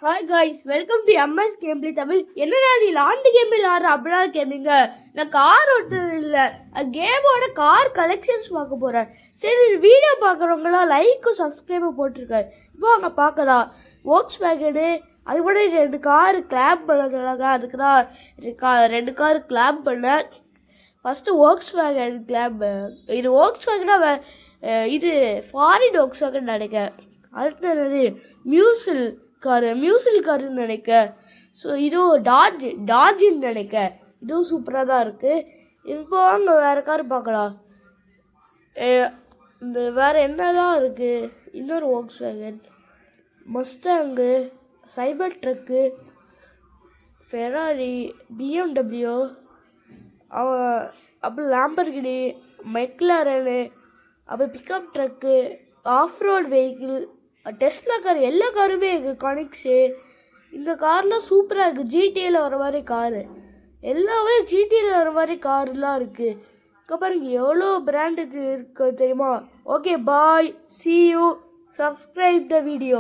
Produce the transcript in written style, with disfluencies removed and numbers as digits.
Hi guys, welcome to MS gameplay Tamil. என்னடா நீ லாண்டு கேமில் ஆடுற அப்படின்னா கேட்பீங்க. நான் கார் ஓட்டுறது இல்லை, கேமோட கார் கலெக்ஷன்ஸ் பார்க்க போகிறேன். சரி, வீடியோ பார்க்குறவங்களாம் லைக்கும் சப்ஸ்கிரைபும் போட்டிருக்கேன். இப்போ அங்கே பார்க்கலாம் வோக்ஸ் வேகனு, அது கூட 2 கார் கிளாப் பண்ண சொன்னாங்க. அதுக்கு தான் 2 கார் கிளாப் பண்ணேன். ஃபஸ்ட்டு வோக்ஸ் வேகன் கிளாப். இது வோக்ஸ் வேகனா இது ஃபாரின் வோக்ஸ் வேகன் நினைக்கிறேன். அடுத்தது மியூசில் காருன்னு நினைக்க. ஸோ இதுவும் டாஜின்னு நினைக்க. இதுவும் சூப்பராக தான் இருக்குது. இப்போ வாங்க வேறு கார் பார்க்கலாம். இந்த வேறு என்ன தான் இருக்குது? இன்னொரு Volkswagen, Mustang, cyber truck, Ferrari, BMW, அப்புறம் லாம்பர்கினி, மெக்லாரனு, அப்புறம் pickup truck, off road vehicle, Tesla car, எல்லா காருமே இருக்குது. கானிக்ஸு, இந்த கார்லாம் சூப்பராக இருக்குது. ஜிடிஏல வர மாதிரி காரு எல்லாமே ஜிடிஏல வர மாதிரி கார்லாம் இருக்குது. பாருங்க எவ்வளோ பிராண்டு இருக்கு தெரியுமா? Okay, bye, see you, subscribe the video.